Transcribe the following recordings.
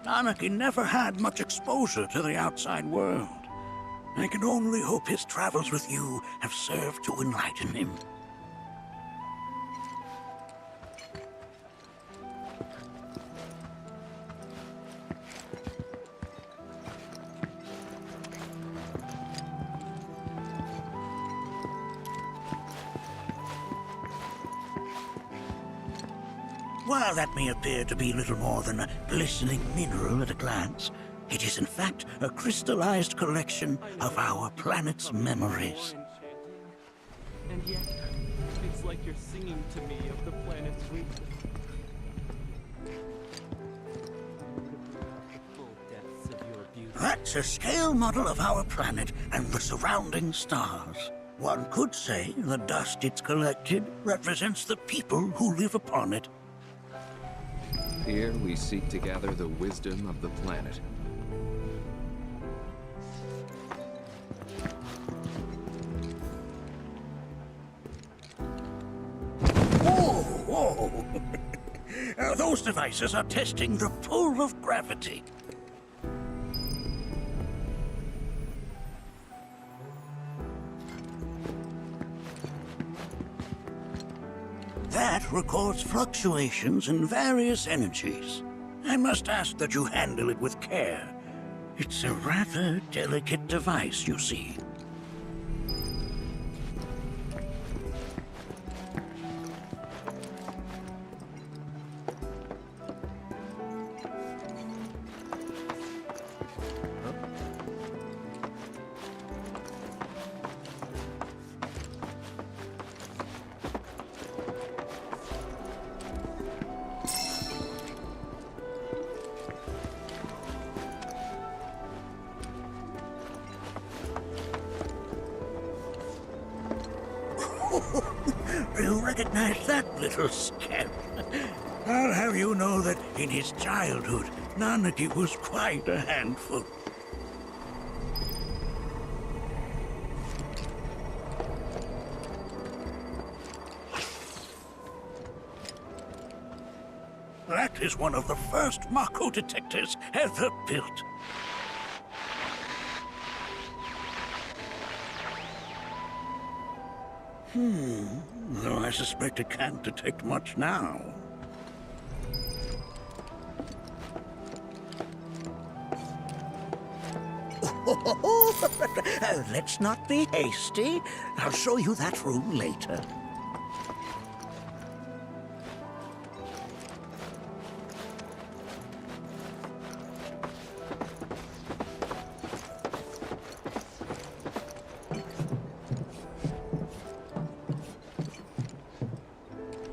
Anarchy never had much exposure to the outside world. I can only hope his travels with you have served to enlighten him. While that may appear to be little more than a glistening mineral at a glance, it is in fact a crystallized collection of our planet's memories. And yet, it's like you're singing to me of the planet's wisdom. That's a scale model of our planet and the surrounding stars. One could say the dust it's collected represents the people who live upon it. Here we seek to gather the wisdom of the planet. Whoa! Those devices are testing the pull of gravity. That records fluctuations in various energies. I must ask that you handle it with care. It's a rather delicate device, you see. You recognize that little scamp? I'll have you know that in his childhood, Nanaki was quite a handful. That is one of the first Mako detectors ever built. Though I suspect it can't detect much now. Let's not be hasty. I'll show you that room later.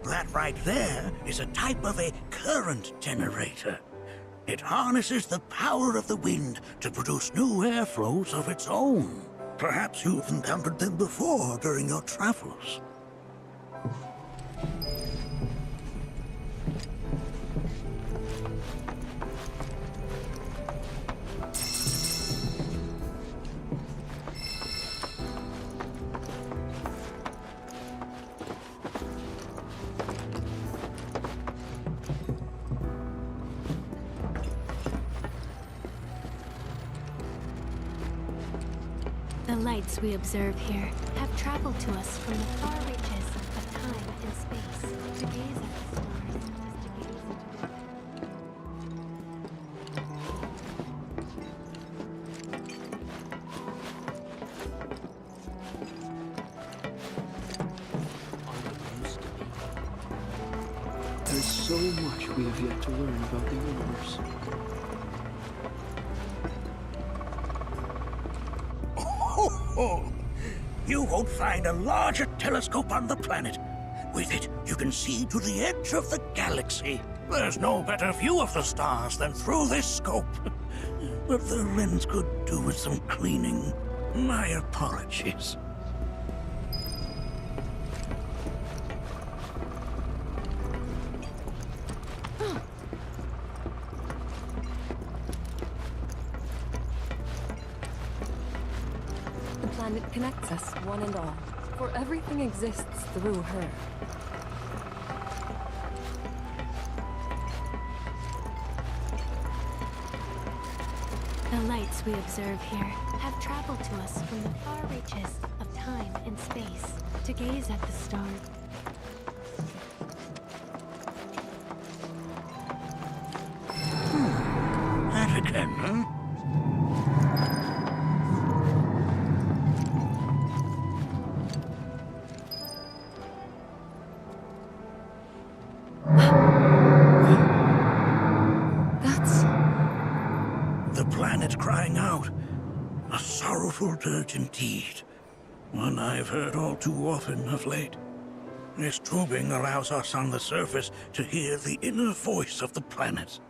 That right there is a type of a current generator. It harnesses the power of the wind to produce new airflows of its own. Perhaps you've encountered them before during your travels. The lights we observe here have traveled to us from the far reaches of time and space to gaze at the stars. There's so much we have yet to learn about the universe. Oh, you won't find a larger telescope on the planet. With it, you can see to the edge of the galaxy. There's no better view of the stars than through this scope. But the lens could do with some cleaning. My apologies. The planet connects us, one and all, for everything exists through her. The lights we observe here have traveled to us from the far reaches of time and space to gaze at the stars. That again, huh? That's... The planet crying out. A sorrowful dirge indeed. One I've heard all too often of late. This tubing allows us on the surface to hear the inner voice of the planet.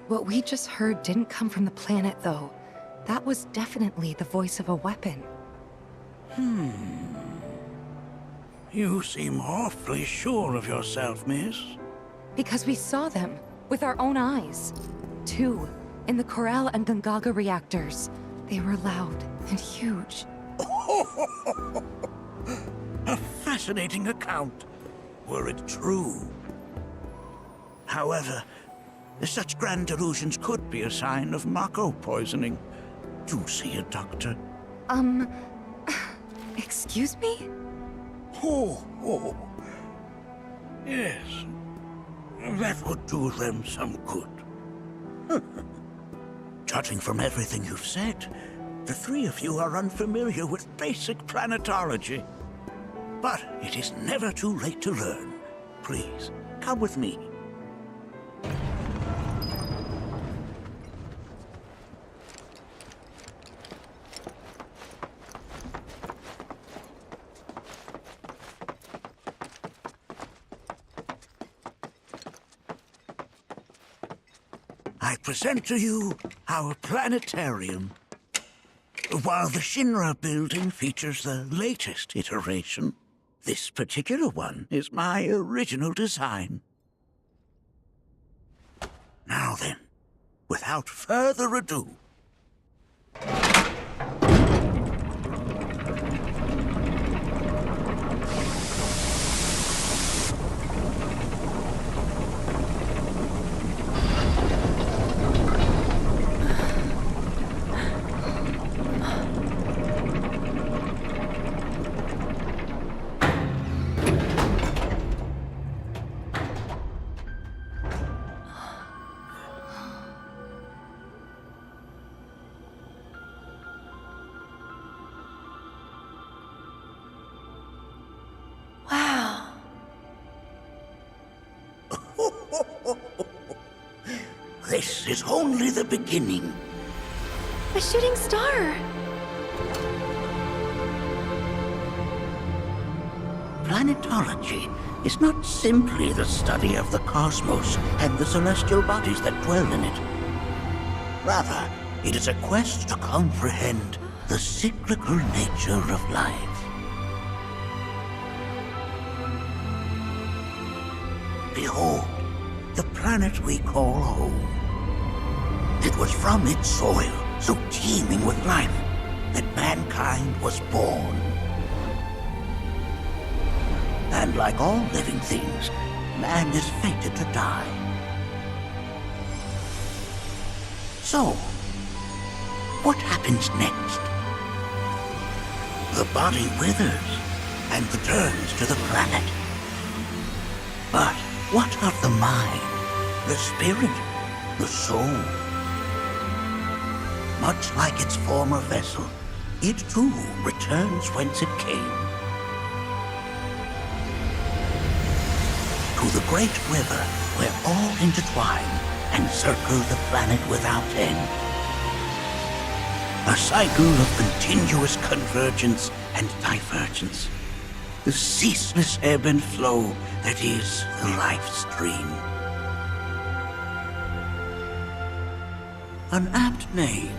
What we just heard didn't come from the planet, though. That was definitely the voice of a weapon. You seem awfully sure of yourself, miss. Because we saw them, with our own eyes. Two, in the Corral and Gungaga reactors. They were loud and huge. A fascinating account, were it true. However, such grand delusions could be a sign of Mako poisoning. Do see a doctor. Excuse me? Oh. Yes. That would do them some good. Judging from everything you've said, the three of you are unfamiliar with basic planetology. But it is never too late to learn. Please, come with me. I present to you our planetarium. While the Shinra building features the latest iteration, this particular one is my original design. Now then, without further ado, Wow. this is only the beginning. A shooting star! Planetology is not simply the study of the cosmos and the celestial bodies that dwell in it. Rather, it is a quest to comprehend the cyclical nature of life. Behold, the planet we call home. It was from its soil, so teeming with life, that mankind was born. And like all living things, man is fated to die. So, what happens next? The body withers and returns to the planet. But what of the mind, the spirit, the soul? Much like its former vessel, it too returns whence it came. To the great river where all intertwine and circle the planet without end. A cycle of continuous convergence and divergence. The ceaseless ebb and flow that is the life stream. An apt name,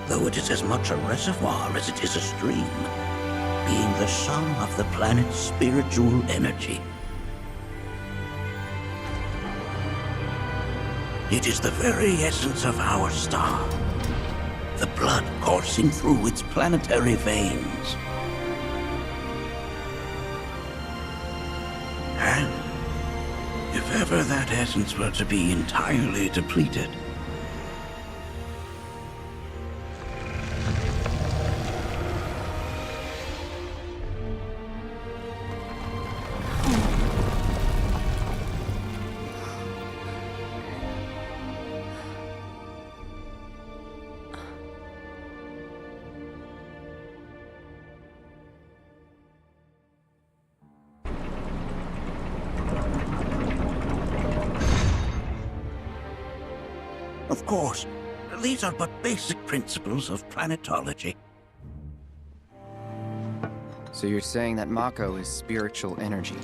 though it is as much a reservoir as it is a stream, being the sum of the planet's spiritual energy. It is the very essence of our star, the blood coursing through its planetary veins. And if ever that essence were to be entirely depleted, course, these are but basic principles of planetology. So you're saying that Mako is spiritual energy,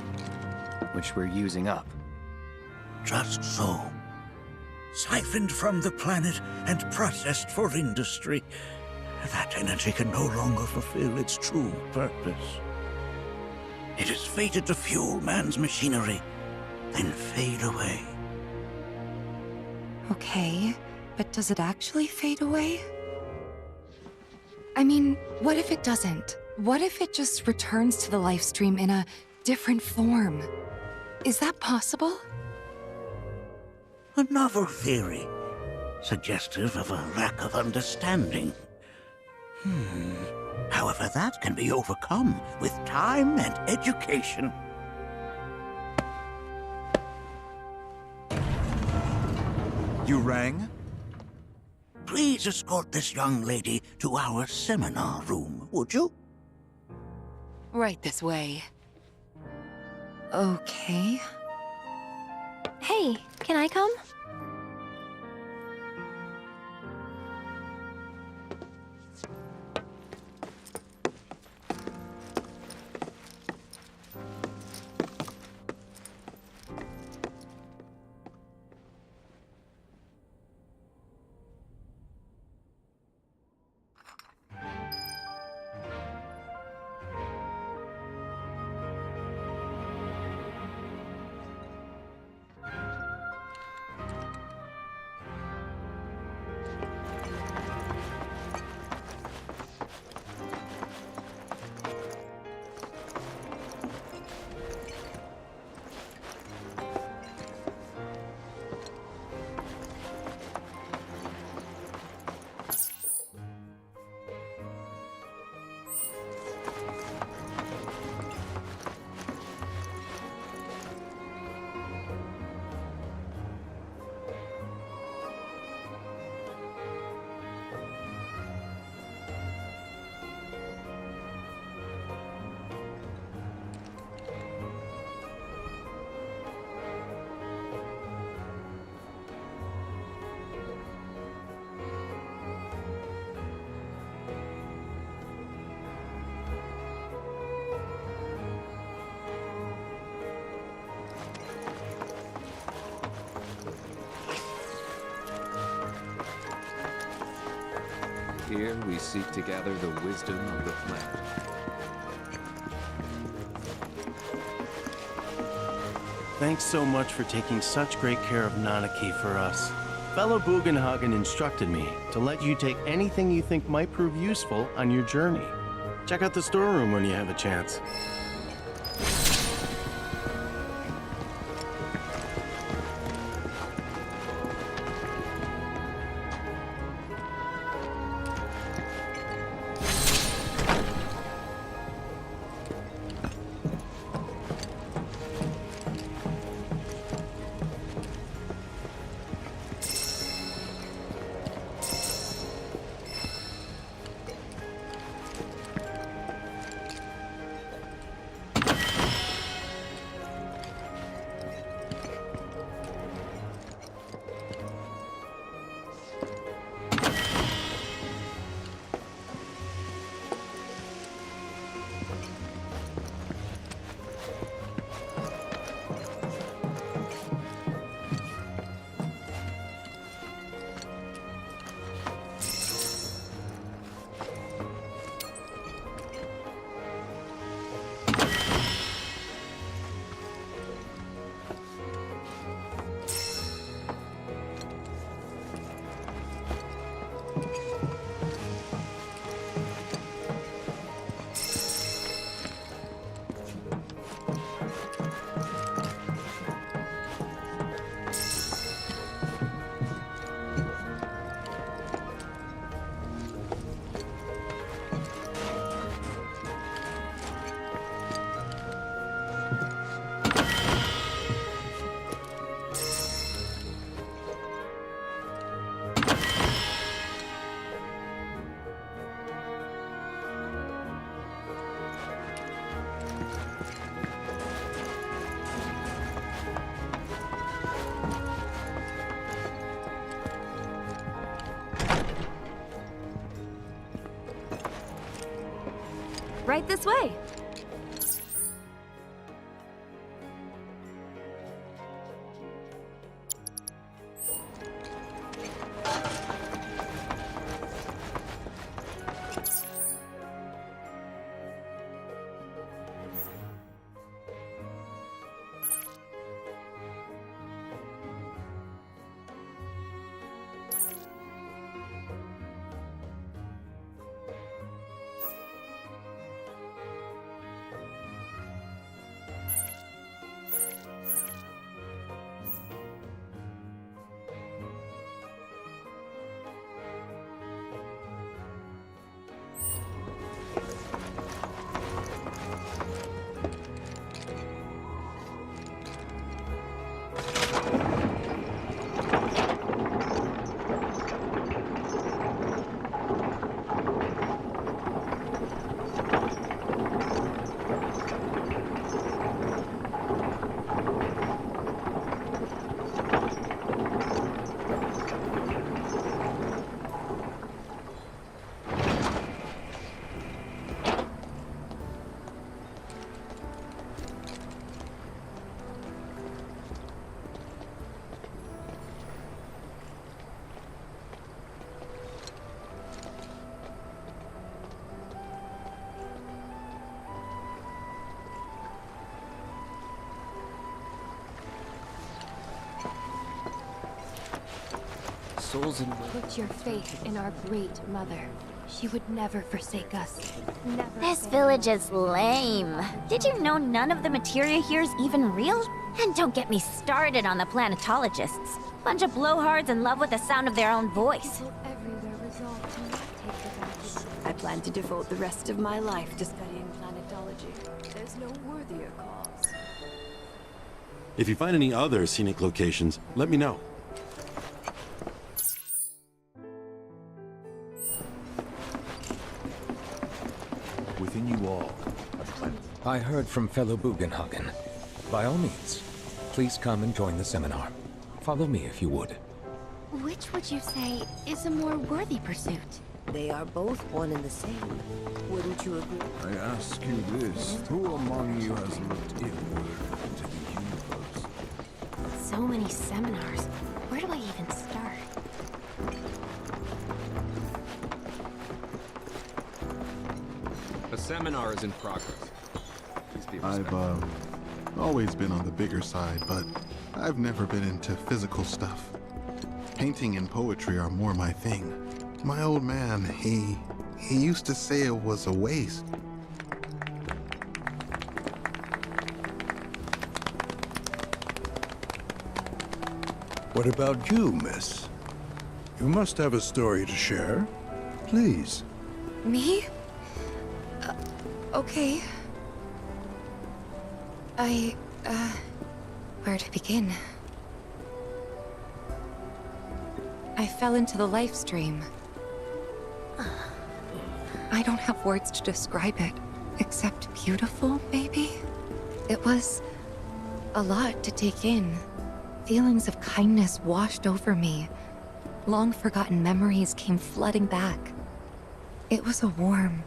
which we're using up? Just so. Siphoned from the planet and processed for industry, that energy can no longer fulfill its true purpose. It is fated to fuel man's machinery, then fade away. Okay, but does it actually fade away? I mean, what if it doesn't? What if it just returns to the life stream in a different form? Is that possible? A novel theory, suggestive of a lack of understanding. However, that can be overcome with time and education. You rang? Please escort this young lady to our seminar room, would you? Right this way. Okay. Hey, can I come? Here we seek to gather the wisdom of the planet. Thanks so much for taking such great care of Nanaki for us. Fellow Bugenhagen instructed me to let you take anything you think might prove useful on your journey. Check out the storeroom when you have a chance. Right this way. Souls in... Put your faith in our great mother. She would never forsake us. Never. This village is lame. Did you know none of the materia here is even real? And don't get me started on the planetologists. Bunch of blowhards in love with the sound of their own voice. People everywhere resolve to not take advantage. I plan to devote the rest of my life to studying planetology. There's no worthier cause. If you find any other scenic locations, let me know. Within you all, a planet. I heard from fellow Bugenhagen. By all means, please come and join the seminar. Follow me if you would. Which would you say is a more worthy pursuit? They are both one and the same. Wouldn't you agree? I ask you this, who among you has looked inward into the universe? So many seminars. Where do I even start? A seminar is in progress. Please be I've respectful. always been on the bigger side, but I've never been into physical stuff. Painting and poetry are more my thing. My old man, he used to say it was a waste. What about you, miss? You must have a story to share. Please. Me? Okay. Where to begin? I fell into the life stream. I don't have words to describe it, except beautiful, maybe? It was a lot to take in. Feelings of kindness washed over me. Long-forgotten memories came flooding back. It was a warm,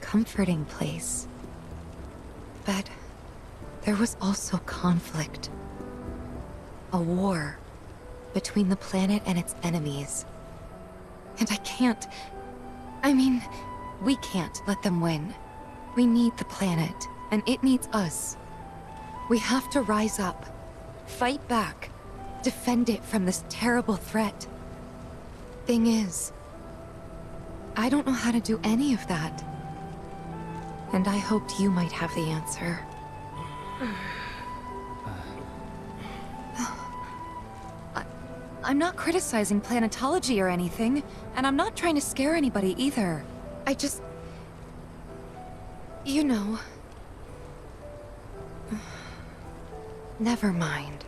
comforting place. But there was also conflict. A war between the planet and its enemies. And we can't let them win. We need the planet, and it needs us. We have to rise up, fight back, defend it from this terrible threat. Thing is, I don't know how to do any of that. And I hoped you might have the answer. I'm not criticizing planetology or anything, and I'm not trying to scare anybody either. I just... You know... Never mind.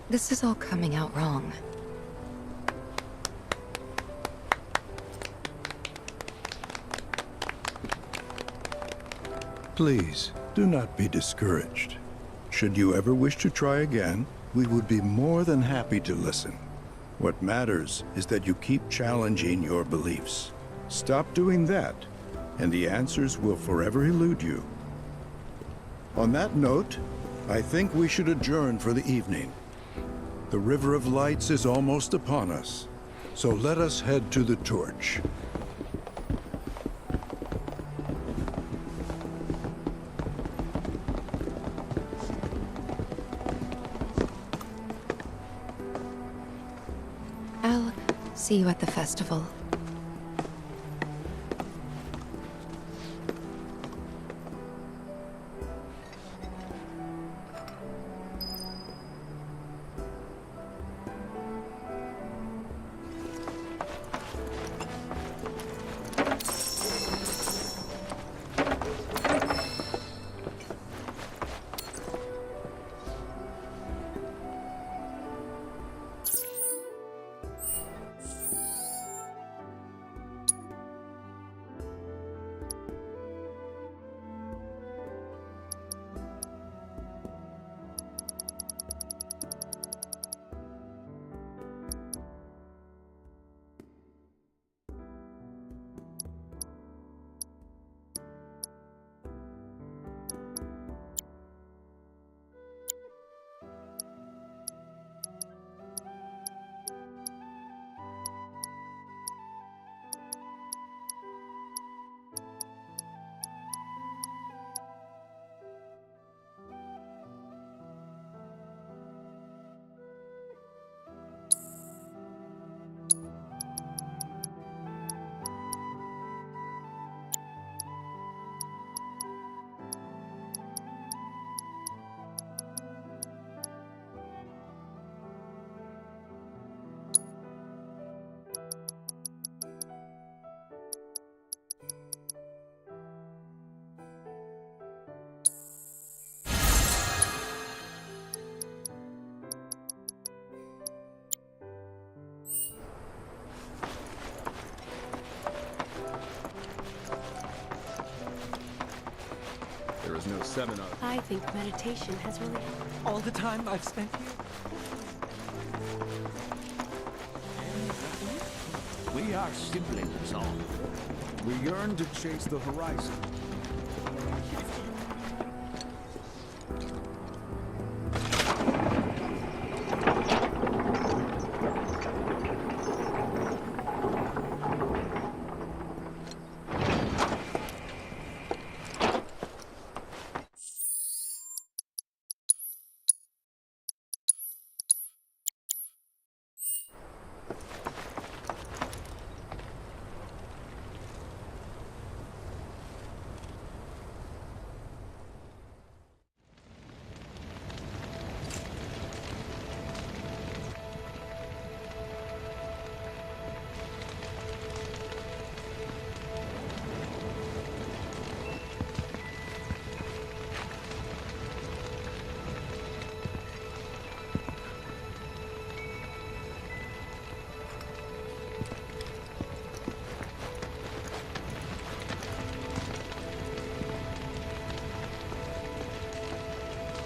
This is all coming out wrong. Please, do not be discouraged. Should you ever wish to try again, we would be more than happy to listen. What matters is that you keep challenging your beliefs. Stop doing that, and the answers will forever elude you. On that note, I think we should adjourn for the evening. The River of Lights is almost upon us, so let us head to the torch. I'll see you at the festival. There is no seminar. I think meditation has really helped. All the time I've spent here. We are siblings all. We yearn to chase the horizon.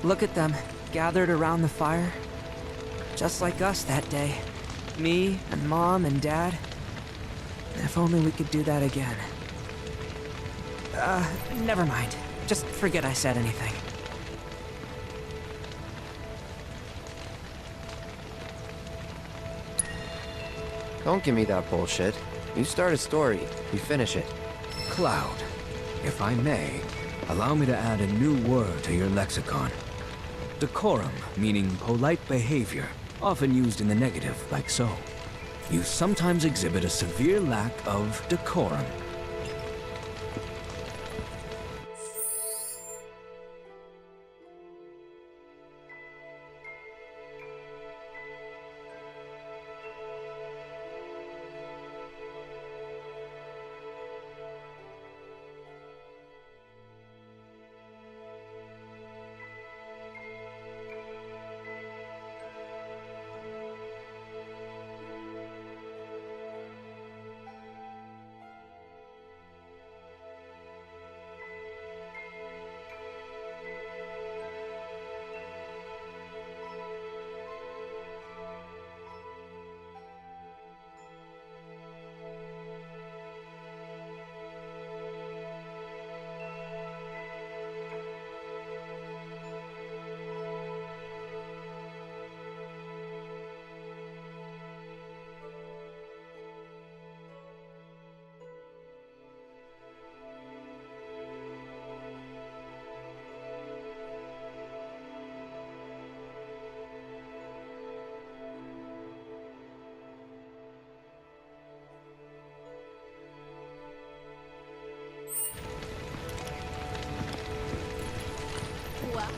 Look at them, gathered around the fire. Just like us that day. Me and Mom and Dad. If only we could do that again. Never mind. Just forget I said anything. Don't give me that bullshit. You start a story, you finish it. Cloud, if I may, allow me to add a new word to your lexicon. Decorum, meaning polite behavior, often used in the negative, like so. You sometimes exhibit a severe lack of decorum.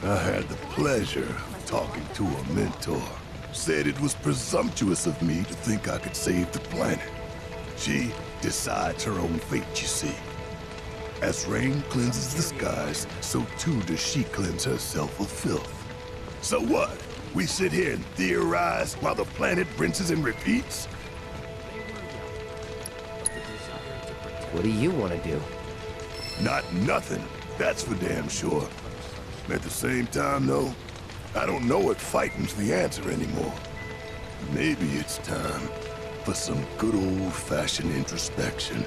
I had the pleasure of talking to a mentor. Said it was presumptuous of me to think I could save the planet. She decides her own fate, you see. As rain cleanses the skies, so too does she cleanse herself of filth. So what? We sit here and theorize while the planet rinses and repeats? What do you want to do? Not nothing, that's for damn sure. At the same time, though, I don't know if fighting's the answer anymore. Maybe it's time for some good old-fashioned introspection.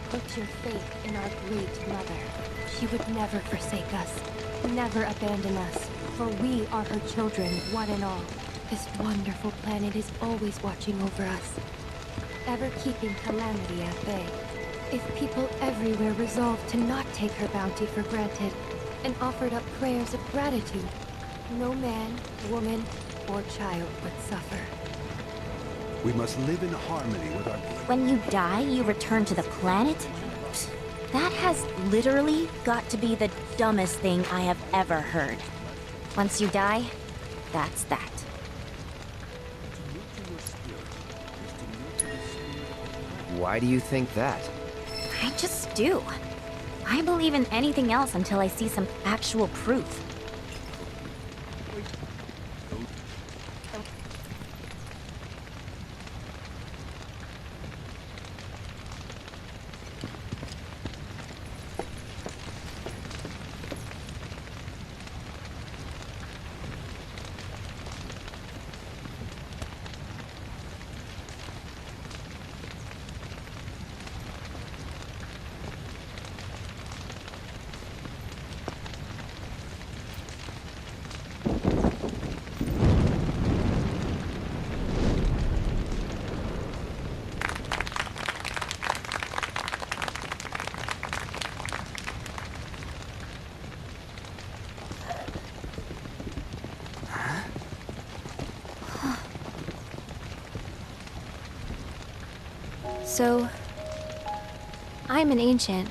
Put your faith in our great mother. She would never forsake us, never abandon us, for we are her children, one and all. This wonderful planet is always watching over us, ever keeping calamity at bay. If people everywhere resolved to not take her bounty for granted and offered up prayers of gratitude, no man, woman, or child would suffer. We must live in harmony with our... When you die, you return to the planet? That has literally got to be the dumbest thing I have ever heard. Once you die, that's that. Why do you think that? I just do. I believe in anything else until I see some actual proof. So, I'm an ancient.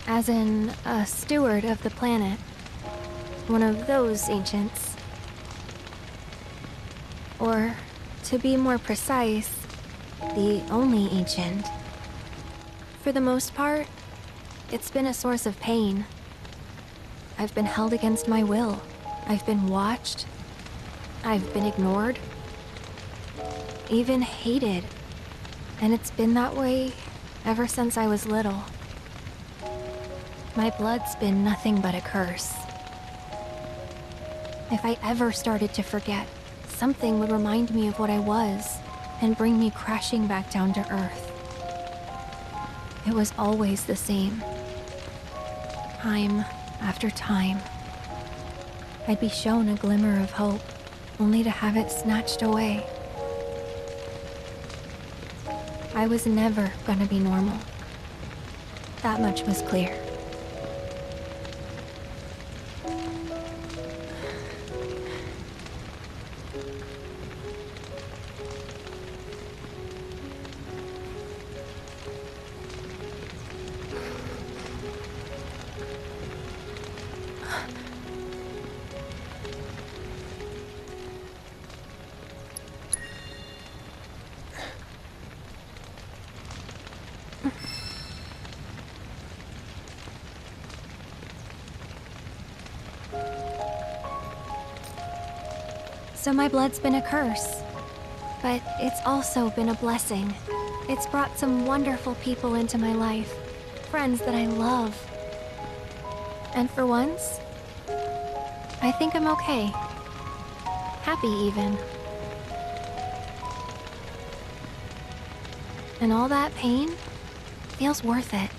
As in, a steward of the planet. One of those ancients. Or, to be more precise, the only ancient. For the most part, it's been a source of pain. I've been held against my will. I've been watched. I've been ignored. Even hated. And it's been that way ever since I was little. My blood's been nothing but a curse. If I ever started to forget, something would remind me of what I was and bring me crashing back down to Earth. It was always the same. Time after time. I'd be shown a glimmer of hope, only to have it snatched away. I was never gonna be normal. That much was clear. So my blood's been a curse, but it's also been a blessing. It's brought some wonderful people into my life, friends that I love. And for once, I think I'm okay. Happy even. And all that pain feels worth it.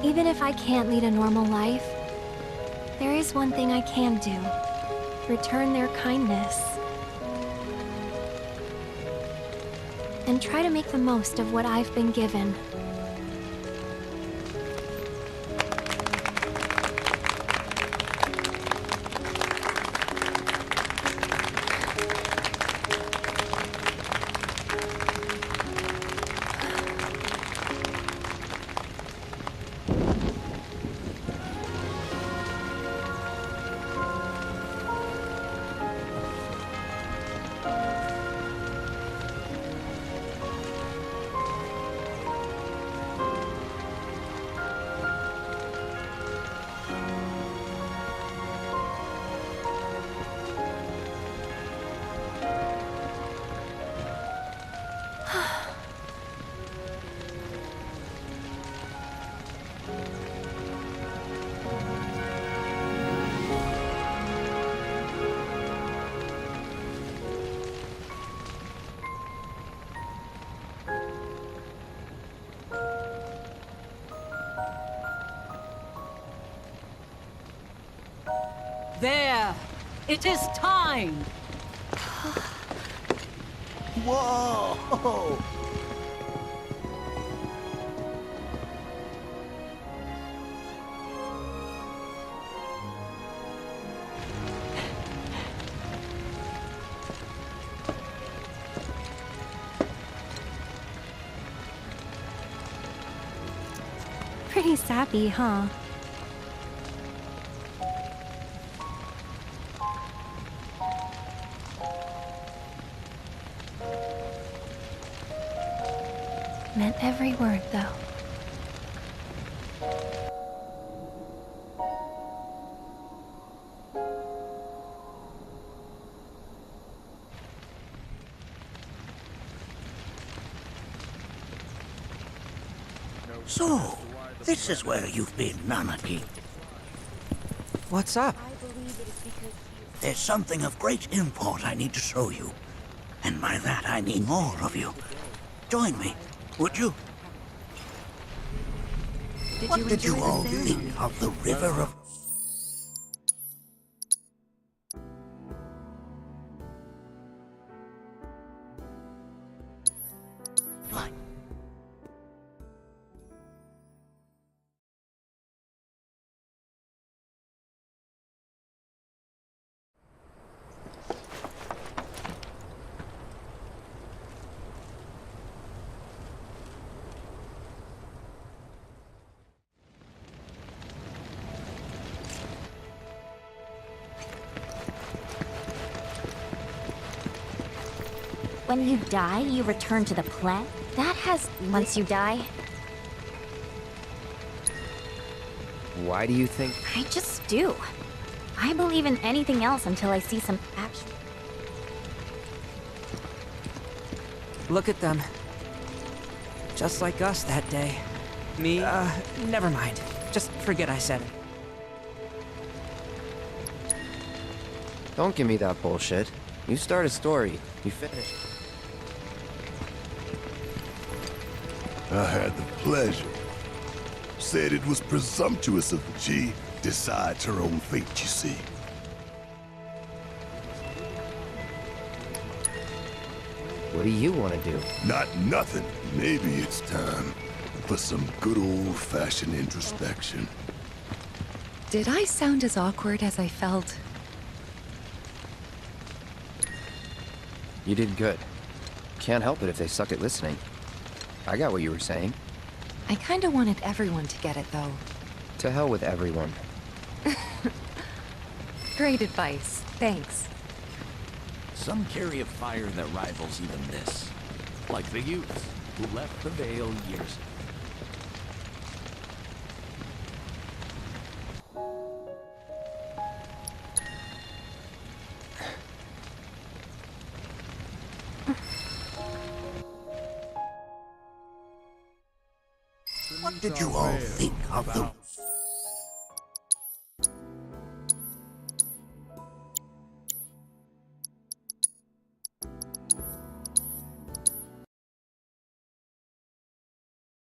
Even if I can't lead a normal life, there is one thing I can do. Return their kindness. And try to make the most of what I've been given. There! It is time! Whoa! Pretty sappy, huh? Meant every word, though. So, this is where you've been, Nanaki. What's up? There's something of great import I need to show you. And by that I mean more of you. Join me, would you? What did you all think of the River of... Light? When you die, you return to the planet? That has... Once you die? Why do you think... I just do. I believe in anything else until I see some action. Look at them. Just like us that day. Me? Never mind. Just forget I said it. Don't give me that bullshit. You start a story, you finish. I had the pleasure. Said it was presumptuous of she decides her own fate, you see. What do you want to do? Not nothing. Maybe it's time for some good old-fashioned introspection. Did I sound as awkward as I felt? You did good. Can't help it if they suck at listening. I got what you were saying. I kinda wanted everyone to get it, though. To hell with everyone. Great advice. Thanks. Some carry a fire that rivals even this. Like the youths who left the Vale years What did you all think of the...